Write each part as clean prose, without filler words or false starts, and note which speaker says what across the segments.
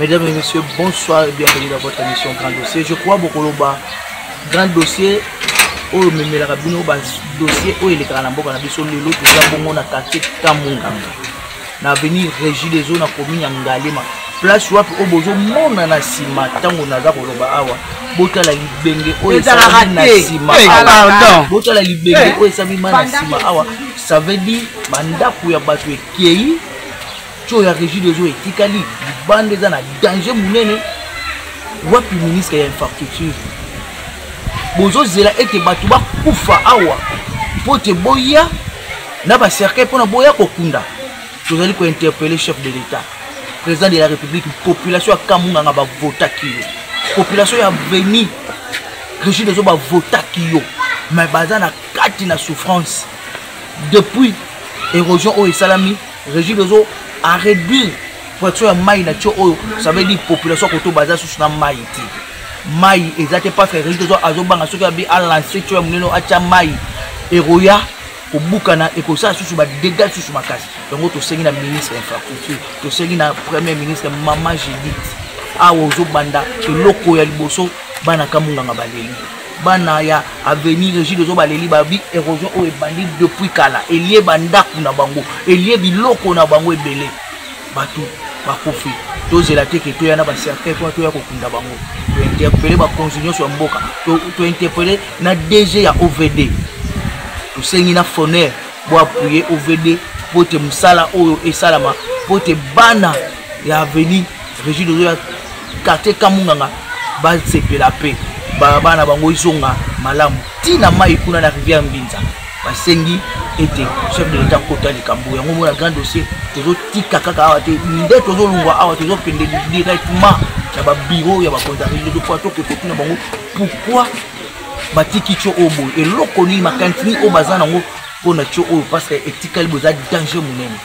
Speaker 1: Mesdames et messieurs, bonsoir et bienvenue dans votre émission Grand Dossier. Je crois beaucoup que Grand Dossier, au même la rabino, dossier, où il est à la boca, na biso lelo, tout ça, bon, on a quartier Kamunganga. Na venir régir les zones à commune en Galema. Place où au bozo, mon anasima, tango naza koloba awa. Bota la libenge, oh, et ça va nasima. Bota la libenge, oh, et ça va nasima awa. Ça veut dire, banda kouya batwe kei. Tu as régi des eaux et Tikali, bande des ana danger mounene. Wapi ministre et infrastructure. Bozo zela ete batuba kufa awa. Pote boya, na ba cercle pour na boya kokunda. Tu allez ko interpeller chef de l'État, président de la République, population à Kamunga ba vota kiyo. Population ya veni régi des eaux ba vota kiyo. Mais bazana kati na souffrance. Depuis érosion au Salami, régi des eaux à réduire pour maï na tcho oyo, ça veut dire population koto baza sous na maï ti maï ezate pas faire réduire zo azobanga soki abi a lancer tcho muneno acha maï eroya ko bukana e ko sa sous ba dégâts sous makasi. Donc to sengi na ministre infrastructure, to sengi na premier ministre Mama Judith awo zo banda ke loko ya liboso bana Kamunga ngabaleli bana ya avenir régie de zo baleli babi érosion o ebandi depuis kala elie banda kuna bango elie biloko na bango ebele batu bakofi tozela te ke toya na ba cercle to toya ko kunda bango to interpeller ba consignation sur mboka to interpeller na DG ya OVD to sengi na foner bo appuyer OVD pote musala oyo esalama pote bana ya avenir régie de zo ya quartier Kamunganga ba sepela pe bana bango izonga malamu tina mai kuna na rivière Mbinza basengi ete chef de l'État kota likambo yango mona Grand Dossier tozo tika kaka awa te nde tozo lungwa awa tozo pende directement na ba bureau ya ba condamné de fois to ke kokuna bango pourquoi batiki cho obo et lokoni makantini o bazana ngo pona cho o parce que etikali boza danger munene.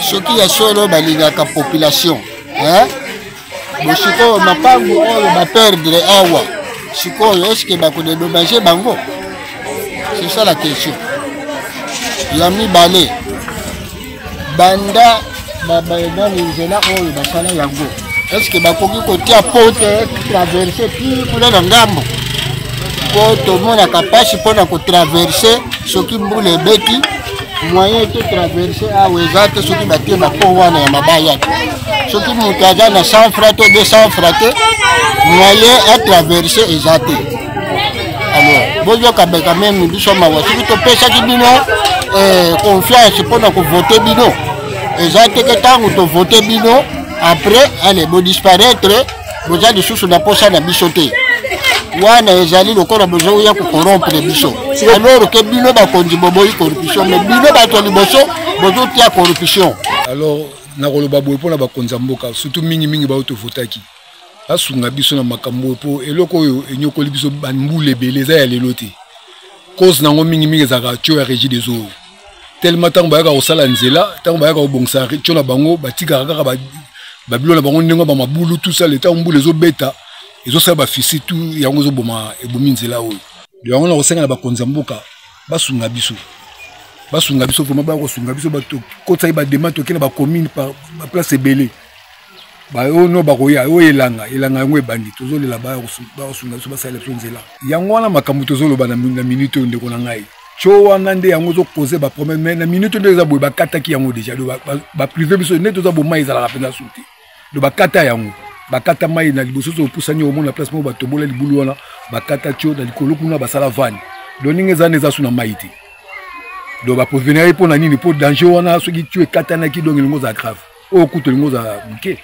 Speaker 2: ce qui est solo balingaka population. Hein? Mais siko mapango oyo ba perdre awa. Siko est-ce que ba ko dédommager bango? C'est ça la question. Yami balé. Banda baba ena nzela oyo basala yango. Est-ce que ba koki kotia porte traverser puis pour la ngambo? Pour tout le monde a capacité pour traverser ce qui mbule beki moyen de traverser à Ouezate ce qui battait ma pouvoir na mabaya. Ce qui mutaza na 100 francs 200 francs moyen à traverser Ezate. Alors, bozo kabeka même biso mawa si to pesa ki bino confiance pour na ko voter bino. Ezate que tant to voter bino après allez bo disparaître boza de sous na posa na bisoté. Wana ezali lokola besoin ya ko corrompre biso. Alors que bino ba konzi boboyi corruption mais bino ba to liboso bozo tia corruption.
Speaker 3: Alors na koloba boye pona ba konza mboka surtout mingi ba auto votaki. Asunga biso na makambo po eloko oyo enyokoli biso banbule beleza ya lelote. Cause nango mingi za ratio ya régie des eaux. Tellement tant ba ka osala nzela, tant ba ka obongsa ratio na bango batika kaka ba bilo na bango ndenge ba mabulu tout ça le temps mbule zo beta. Ils ont ça bafisi tout yango zo boma ebomi nzela oyo. Yango na kosenga na bakonza mboka basunga biso vraiment ba kosunga biso bato kotsa ba demande to kena ba commune par place ebele. Ba ono ba koya o elanga yango ebandi tozo lela ba kosunga biso ba sala nzela. Yango na makambo tozo loba na minute ndeko na ngai. Cho wana nde yango zo poser ba problème mais na minute nde za boye ba kataki yango déjà ba privé biso ne tozo boma izala la pena souti. Do ba kata yango bakata mai na liboso so pusani au na place mo batobola libulu wana bakata tio na likolo kuna basala vani doninge za neza suna maiti do ba provenir pour na nini pour danger wana so ki tue kata na ki donc lingo za grave o kuto lingo za buke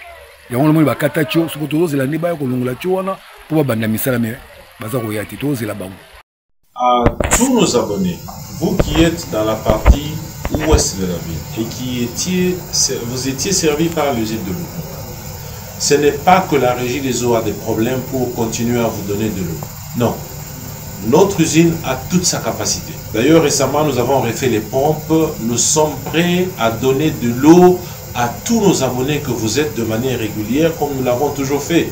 Speaker 3: ya wana mo bakata tio so ko zela ne ba ko longola tio wana pour banda misala me baza ko yati to zela bango.
Speaker 4: À tous nos abonnés, vous qui êtes dans la partie ouest de la ville et vous étiez servis par l'usine de l'eau. Ce n'est pas que la régie des eaux a des problèmes pour continuer à vous donner de l'eau. Non. Notre usine a toute sa capacité. D'ailleurs, récemment, nous avons refait les pompes. Nous sommes prêts à donner de l'eau à tous nos abonnés que vous êtes de manière régulière, comme nous l'avons toujours fait.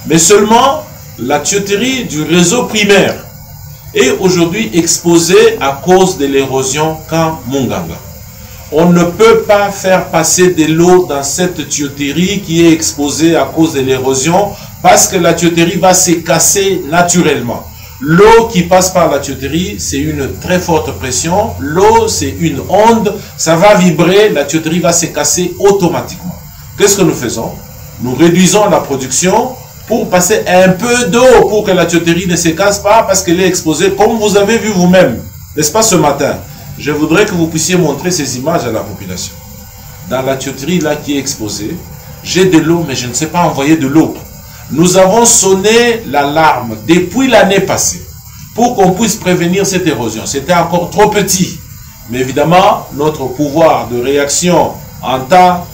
Speaker 4: Mais seulement, la tuyauterie du réseau primaire est aujourd'hui exposée à cause de l'érosion Camp Munganga. On ne peut pas faire passer de l'eau dans cette tuyauterie qui est exposée à cause de l'érosion parce que la tuyauterie va se casser naturellement. L'eau qui passe par la tuyauterie, c'est une très forte pression. L'eau, c'est une onde, ça va vibrer, la tuyauterie va se casser automatiquement. Qu'est-ce que nous faisons? Nous réduisons la production pour passer un peu d'eau pour que la tuyauterie ne se casse pas parce qu'elle est exposée, comme vous avez vu vous-même, n'est-ce pas, ce matin? Je voudrais que vous puissiez montrer ces images à la population. Dans la tuyauterie là qui est exposée, j'ai de l'eau, mais je ne sais pas envoyer de l'eau. Nous avons sonné l'alarme depuis l'année passée pour qu'on puisse prévenir cette érosion. C'était encore trop petit. Mais évidemment, notre pouvoir de réaction en tant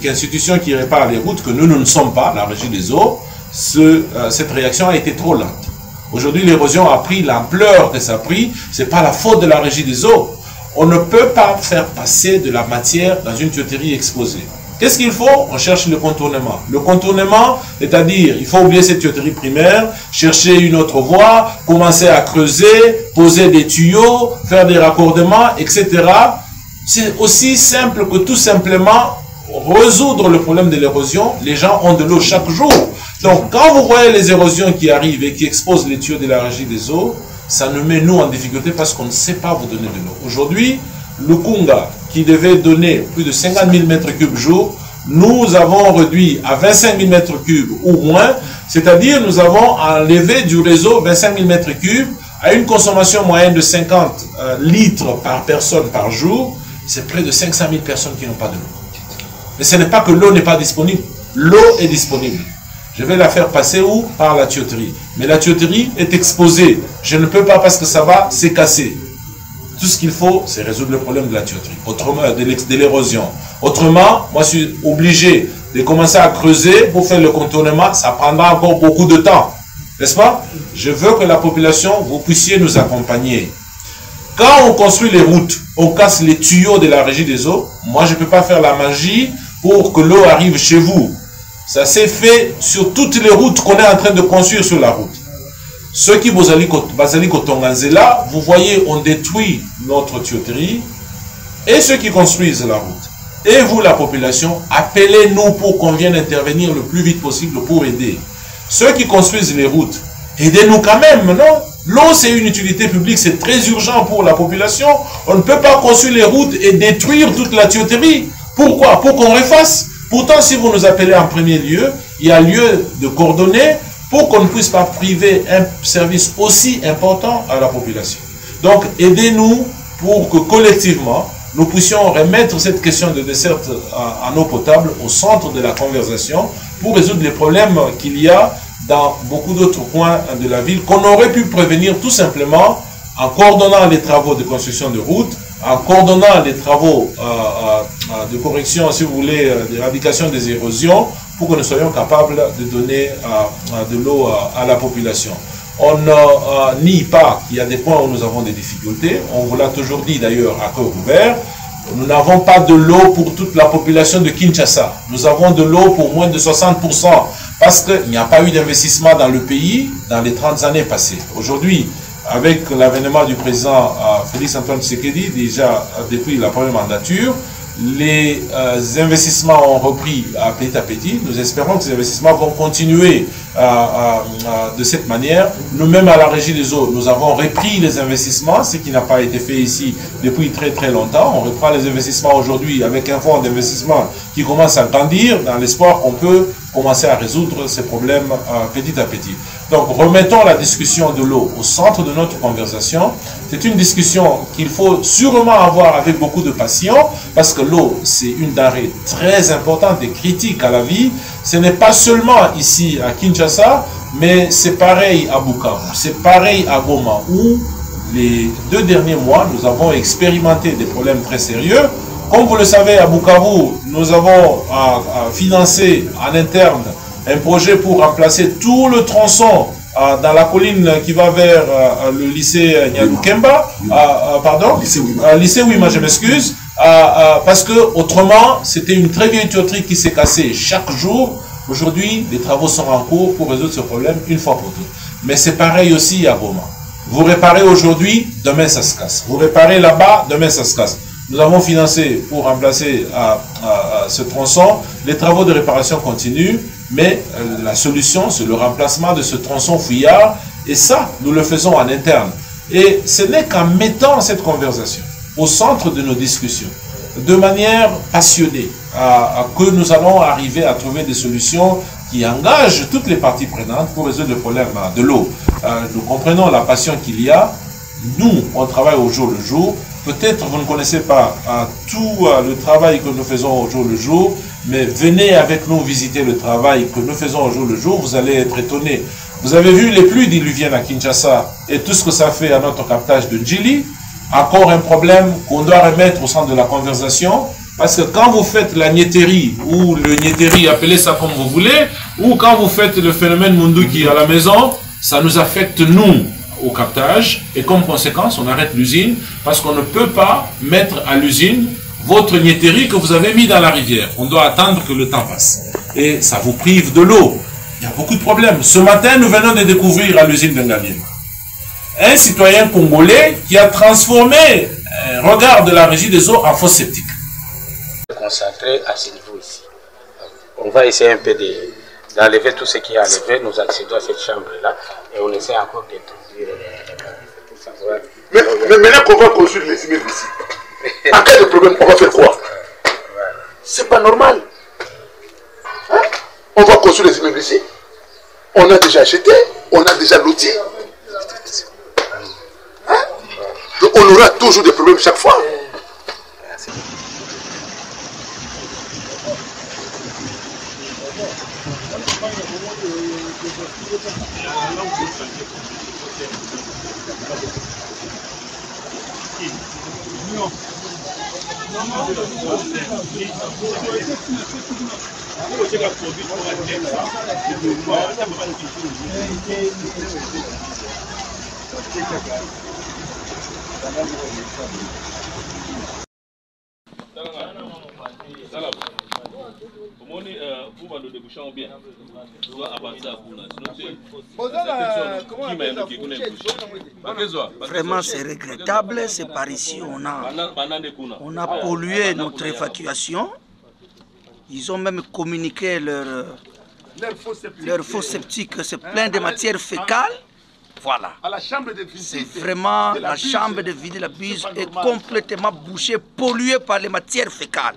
Speaker 4: qu'institution qui répare les routes, que nous ne sommes pas, la régie des eaux, cette réaction a été trop lente. Aujourd'hui, l'érosion a pris l'ampleur que ça a pris. Ce n'est pas la faute de la régie des eaux. On ne peut pas faire passer de la matière dans une tuyauterie exposée. Qu'est-ce qu'il faut? On cherche le contournement. Le contournement, c'est-à-dire, il faut oublier cette tuyauterie primaire, chercher une autre voie, commencer à creuser, poser des tuyaux, faire des raccordements, etc. C'est aussi simple que tout simplement résoudre le problème de l'érosion. Les gens ont de l'eau chaque jour. Donc, quand vous voyez les érosions qui arrivent et qui exposent les tuyaux de la régie des eaux, ça nous met nous en difficulté parce qu'on ne sait pas vous donner de l'eau. Aujourd'hui, le Kunga, qui devait donner plus de 50 000 m3 jour, nous avons réduit à 25 000 m3 ou moins, c'est-à-dire nous avons enlevé du réseau 25 000 m3 à une consommation moyenne de 50 litres par personne par jour. C'est près de 500 000 personnes qui n'ont pas de l'eau. Mais ce n'est pas que l'eau n'est pas disponible. L'eau est disponible. Je vais la faire passer où? Par la tuyauterie. Mais la tuyauterie est exposée. Je ne peux pas parce que ça va se casser. Tout ce qu'il faut, c'est résoudre le problème de la tuyauterie, autrement de l'érosion. Autrement, moi je suis obligé de commencer à creuser pour faire le contournement. Ça prendra encore beaucoup de temps. N'est-ce pas? Je veux que la population, vous puissiez nous accompagner. Quand on construit les routes, on casse les tuyaux de la régie des eaux. Moi, je ne peux pas faire la magie pour que l'eau arrive chez vous. Ça s'est fait sur toutes les routes qu'on est en train de construire sur la route. Ceux qui vous allez là, vous voyez, on détruit notre tuyauterie. Et ceux qui construisent la route. Et vous, la population, appelez-nous pour qu'on vienne intervenir le plus vite possible pour aider. Ceux qui construisent les routes, aidez-nous quand même, non? L'eau, c'est une utilité publique, c'est très urgent pour la population. On ne peut pas construire les routes et détruire toute la tuyauterie. Pourquoi? Pour qu'on refasse. Pourtant, si vous nous appelez en premier lieu, il y a lieu de coordonner pour qu'on ne puisse pas priver un service aussi important à la population. Donc, aidez-nous pour que collectivement, nous puissions remettre cette question de desserte en eau potable au centre de la conversation pour résoudre les problèmes qu'il y a dans beaucoup d'autres coins de la ville qu'on aurait pu prévenir tout simplement en coordonnant les travaux de construction de routes, en coordonnant les travaux de correction, si vous voulez, d'éradication des érosions, pour que nous soyons capables de donner de l'eau à la population. On ne nie pas qu'il y a des points où nous avons des difficultés. On vous l'a toujours dit d'ailleurs à cœur ouvert. Nous n'avons pas de l'eau pour toute la population de Kinshasa. Nous avons de l'eau pour moins de 60% parce qu'il n'y a pas eu d'investissement dans le pays dans les 30 années passées. Aujourd'hui, avec l'avènement du président Félix Antoine Tshisekedi, déjà depuis la première mandature, les investissements ont repris petit à petit. Nous espérons que ces investissements vont continuer de cette manière. Nous-mêmes, à la Régie des eaux, nous avons repris les investissements, ce qui n'a pas été fait ici depuis très longtemps. On reprend les investissements aujourd'hui avec un fonds d'investissement qui commence à grandir dans l'espoir qu'on peut commencer à résoudre ces problèmes petit à petit. Donc, remettons la discussion de l'eau au centre de notre conversation. C'est une discussion qu'il faut sûrement avoir avec beaucoup de passion, parce que l'eau, c'est une denrée très importante et critique à la vie. Ce n'est pas seulement ici à Kinshasa, mais c'est pareil à Bukavu, c'est pareil à Goma, où les 2 derniers mois, nous avons expérimenté des problèmes très sérieux. Comme vous le savez, à Bukavu, nous avons financé en interne un projet pour remplacer tout le tronçon dans la colline qui va vers le lycée Nyalukemba, lycée Wima, je m'excuse, parce que autrement, c'était une très vieille tuyauterie qui s'est cassée chaque jour. Aujourd'hui, les travaux sont en cours pour résoudre ce problème une fois pour toutes. Mais c'est pareil aussi à Goma. Vous réparez aujourd'hui, demain ça se casse. Vous réparez là-bas, demain ça se casse. Nous avons financé pour remplacer ce tronçon. Les travaux de réparation continuent, mais la solution, c'est le remplacement de ce tronçon fouillard. Et ça, nous le faisons en interne. Et ce n'est qu'en mettant cette conversation au centre de nos discussions, de manière passionnée, que nous allons arriver à trouver des solutions qui engagent toutes les parties prenantes pour résoudre le problème de l'eau. Nous comprenons la passion qu'il y a. Nous, on travaille au jour le jour. Peut-être vous ne connaissez pas tout le travail que nous faisons au jour le jour, mais venez avec nous visiter le travail que nous faisons au jour le jour, vous allez être étonnés. Vous avez vu les pluies diluviennes à Kinshasa et tout ce que ça fait à notre captage de Djili. Encore un problème qu'on doit remettre au centre de la conversation, parce que quand vous faites la niéterie, ou le niéterie, appelez ça comme vous voulez, ou quand vous faites le phénomène Munduki à la maison, ça nous affecte nous au captage, et comme conséquence, on arrête l'usine, parce qu'on ne peut pas mettre à l'usine votre niéterie que vous avez mis dans la rivière. On doit attendre que le temps passe. Et ça vous prive de l'eau. Il y a beaucoup de problèmes. Ce matin, nous venons de découvrir à l'usine de Ngaliema un citoyen congolais qui a transformé un regard de la régie des eaux en fosse septique.
Speaker 5: Concentré à ce niveau ici. On va essayer un peu d'enlever tout ce qui est enlevé. Nous accédons à cette chambre-là et on essaie encore d'introduire pour savoir.
Speaker 6: Mais maintenant qu'on va construire les immeubles ici, en cas de problème, on va faire quoi? C'est pas normal. Hein? On va construire les immeubles ici. On a déjà acheté, on a déjà loti. Hein? Donc on aura toujours des problèmes chaque fois.
Speaker 7: Vraiment, c'est regrettable. C'est par ici on a pollué notre évacuation. Ils ont même communiqué leur faux sceptique. C'est plein de matières fécales. Voilà. C'est vraiment la chambre de vider la buse est complètement bouchée, polluée par les matières fécales.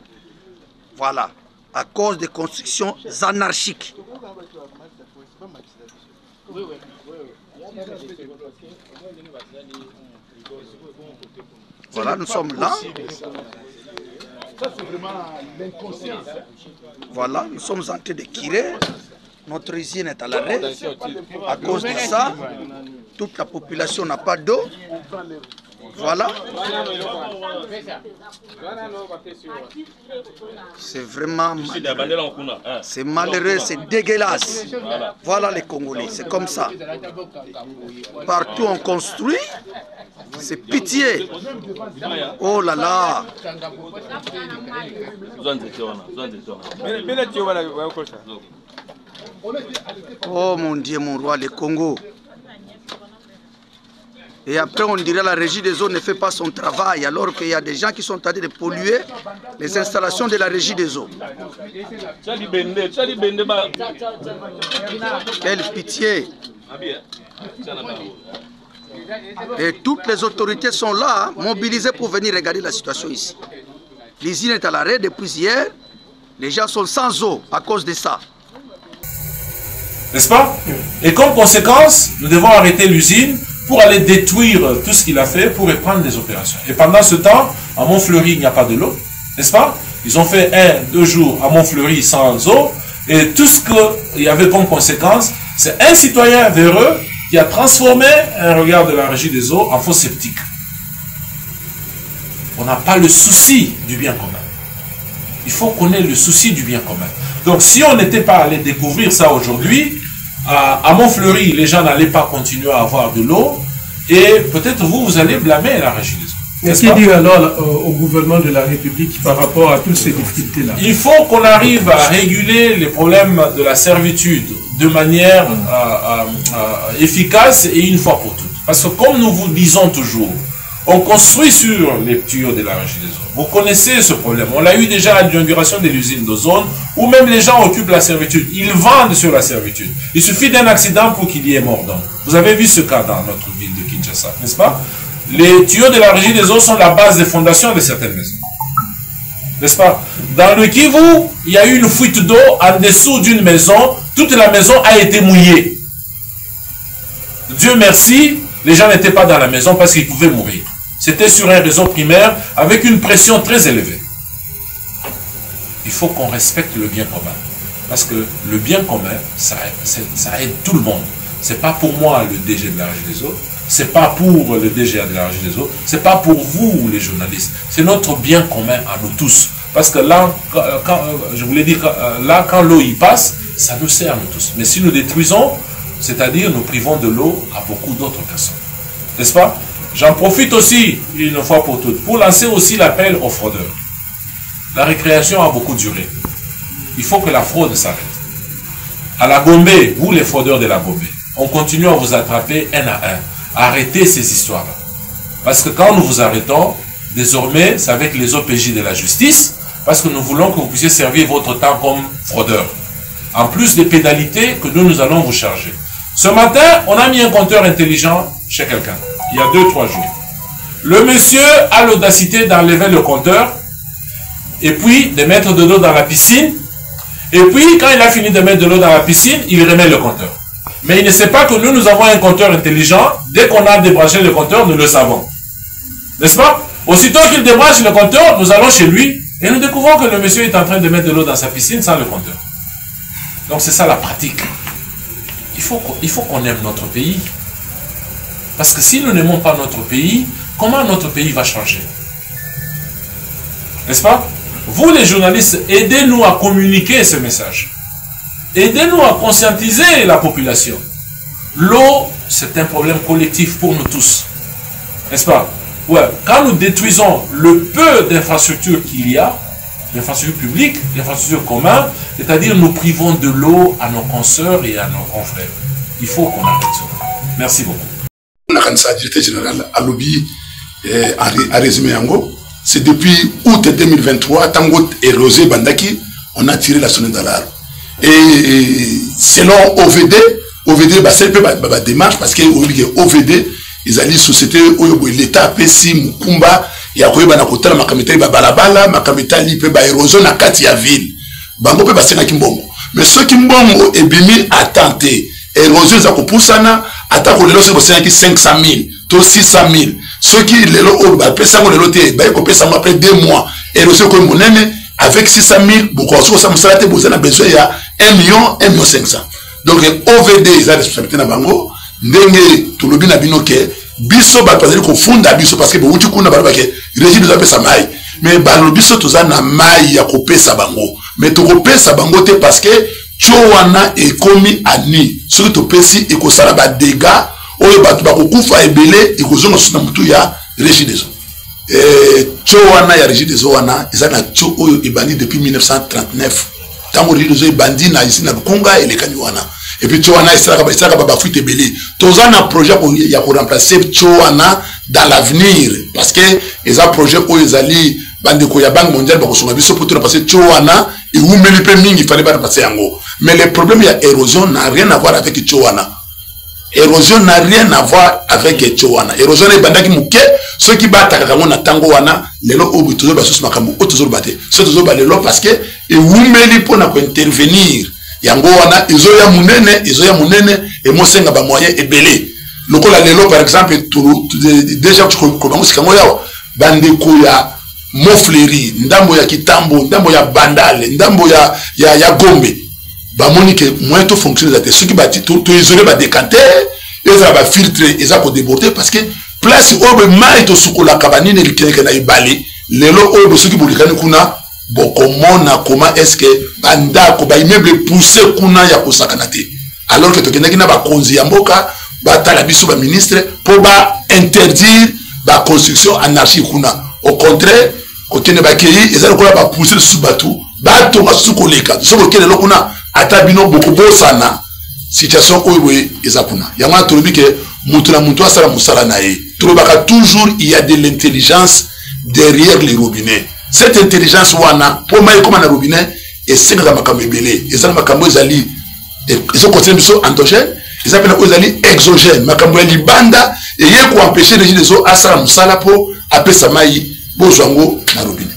Speaker 7: Voilà. À cause des constructions anarchiques. Voilà, nous sommes là. Voilà, nous sommes en train de tirer. Notre usine est à l'arrêt. À cause de ça, toute la population n'a pas d'eau. Voilà. C'est vraiment malheureux. C'est malheureux, c'est dégueulasse. Voilà les Congolais, c'est comme ça. Partout on construit, c'est pitié. Oh là là. Oh mon Dieu, mon roi, le Congo. Et après, on dirait la régie des eaux ne fait pas son travail, alors qu'il y a des gens qui sont en train de polluer les installations de la régie des eaux. Quelle pitié! Et toutes les autorités sont là, mobilisées pour venir regarder la situation ici. L'usine est à l'arrêt depuis hier. Les gens sont sans eau à cause de ça.
Speaker 4: N'est-ce pas? Et comme conséquence, nous devons arrêter l'usine pour aller détruire tout ce qu'il a fait pour reprendre des opérations. Et pendant ce temps, à Montfleury, il n'y a pas de l'eau, n'est-ce pas? Ils ont fait 1-2 jours à Montfleury sans eau, et tout ce qu'il y avait comme conséquence, c'est un citoyen véreux qui a transformé un regard de la régie des eaux en faux sceptique. On n'a pas le souci du bien commun. Il faut qu'on ait le souci du bien commun. Donc si on n'était pas allé découvrir ça aujourd'hui, à Montfleury, les gens n'allaient pas continuer à avoir de l'eau, et peut-être vous allez blâmer la régie des eaux.
Speaker 8: Qu'est-ce qu'il dit alors au gouvernement de la République par rapport à toutes ces difficultés-là?
Speaker 4: Il faut qu'on arrive à réguler les problèmes de la servitude de manière efficace et une fois pour toutes. Parce que comme nous vous disons toujours, on construit sur les tuyaux de la régie des eaux. Vous connaissez ce problème. On l'a eu déjà à l'inauguration de l'usine d'Ozone, où même les gens occupent la servitude. Ils vendent sur la servitude. Il suffit d'un accident pour qu'il y ait mort. Donc, vous avez vu ce cas dans notre ville de Kinshasa, n'est-ce pas? Les tuyaux de la régie des eaux sont la base des fondations de certaines maisons. N'est-ce pas? Dans le Kivu, il y a eu une fuite d'eau en dessous d'une maison. Toute la maison a été mouillée. Dieu merci, les gens n'étaient pas dans la maison parce qu'ils pouvaient mourir. C'était sur un réseau primaire avec une pression très élevée. Il faut qu'on respecte le bien commun. Parce que le bien commun, ça aide tout le monde. Ce n'est pas pour moi le DG de la régie des eaux. Ce n'est pas pour le DGA de la régie des eaux. Ce n'est pas pour vous les journalistes. C'est notre bien commun à nous tous. Parce que là, je vous l'ai dit, là, quand l'eau y passe, ça nous sert à nous tous. Mais si nous détruisons, c'est-à-dire nous privons de l'eau à beaucoup d'autres personnes. N'est-ce pas? J'en profite aussi, une fois pour toutes, pour lancer aussi l'appel aux fraudeurs. La récréation a beaucoup duré. Il faut que la fraude s'arrête. À la Gombe, vous les fraudeurs de la Gombe, on continue à vous attraper un à un. Arrêtez ces histoires-là. Parce que quand nous vous arrêtons, désormais, c'est avec les OPJ de la justice, parce que nous voulons que vous puissiez servir votre temps comme fraudeur. En plus des pénalités que nous allons vous charger. Ce matin, on a mis un compteur intelligent chez quelqu'un. Il y a 2-3 jours. Le monsieur a l'audacité d'enlever le compteur et puis de mettre de l'eau dans la piscine. Et puis, quand il a fini de mettre de l'eau dans la piscine, il remet le compteur. Mais il ne sait pas que nous avons un compteur intelligent. Dès qu'on a débranché le compteur, nous le savons. N'est-ce pas? Aussitôt qu'il débranche le compteur, nous allons chez lui et nous découvrons que le monsieur est en train de mettre de l'eau dans sa piscine sans le compteur. Donc c'est ça la pratique. Il faut qu'on aime notre pays. Parce que si nous n'aimons pas notre pays, comment notre pays va changer? N'est-ce pas? Vous les journalistes, aidez-nous à communiquer ce message. Aidez-nous à conscientiser la population. L'eau, c'est un problème collectif pour nous tous. N'est-ce pas? Ouais, quand nous détruisons le peu d'infrastructures qu'il y a, l'infrastructure publique, l'infrastructure commune, c'est-à-dire nous privons de l'eau à nos consoeurs et à nos confrères. Il faut qu'on arrête ça. Merci beaucoup.
Speaker 6: La directeur général à lobby, à résumé Yango, c'est depuis août 2023, Tango et Rosé Bandaki, on a tiré la sonnette d'alarme. Et selon OVD, c'est une démarche parce que OVD, ils allaient société où l'État a si Mukumba, il y a quoi banakota la makamita balabala, makamita lipe ba érosion na kati ya ville. Bango pe basena kimbongo. Mais ceux qui mbongo et bimi a tenté érosion za kopusana atako lelo se bosena ki 500 000 to 600 000. Ceux qui lelo o ba pesa ngo lelo te ba ko pesa après 2 mois. Érosion ko monene avec 600 000 beaucoup so ça musala te bosena besoin ya 1 million 500. Donc OVD ils a responsabilité na bango ndenge to lobi na binoke biso ba tozali ko funda biso parce que bo uti kuna balaba ke régime de pesa mai mais ba lo biso tozana mai ya ko pesa bango mais to ko pesa bango te parce que chowana ekomi ani soki to pesi e ko sala ba dégâts oyo ba to ba ko kufa ebele e ko zonga suna mutu ya régime des eaux chowana ya régime des eaux wana ezana cho oyo ebandi depuis 1939 tango régime des eaux ebandi na ici na Konga et les Kanywana. Et puis Chowana Isaka Baba Fuite Belé. Tous un projet pour remplacer Chowana dans l'avenir. Parce que les projets où ils allaient bandeko ya Banque mondiale pour consommer biso pour remplacer Chowana et où Melipe Ming il fallait pas remplacer Yango. Mais le problème il y a érosion n'a rien à voir avec Chowana. Érosion n'a rien à voir avec Chowana. Érosion est bandaki muke ceux qui battent à Kango na Tango wana lelo obu toujours basus makambo o toujours batté. Ceux toujours balelo parce que et où Melipe na ko intervenir. Yango wana izoya munene et mosenga ba moyen ebele lokola lelo par exemple déjà tu commences kango yawa bandeko ya Mofleri ndambo ya Kitambo ndambo ya Bandale ndambo ya Gombe ba monique moyen to fonctionner za ceux qui bati to isoler ba décanter et ça va filtrer et ça pour déborder parce que place obe mai to sukola kabanine likeke na ibali lelo obe ceux qui bolikani kuna bokomona comment est-ce que bandako ba immeuble poussé kuna ya kosakanate alors que tokendaki na ba konzi ya mboka ba tala biso ba ministre pour ba interdire ba construction anarchique kuna au contraire kokene ba kei ezali kola ba pousser sous bateau ba tonga sukoleka soko kele lokuna atabino bokobosana situation oyo ezakuna yanga tolobi ke mutu na mutu asala musala na ye tolobaka toujours il y a de l'intelligence derrière les robinets. Cette intelligence wana pour moi comme un robinet et c'est dans ma camébélé et ça ma cambo ezali et ils ont continué biso endogène ils appellent ezali exogène ma cambo libanda et yé ko empêcher les gens à sala musala pour appeler sa mai bozwango na robinet.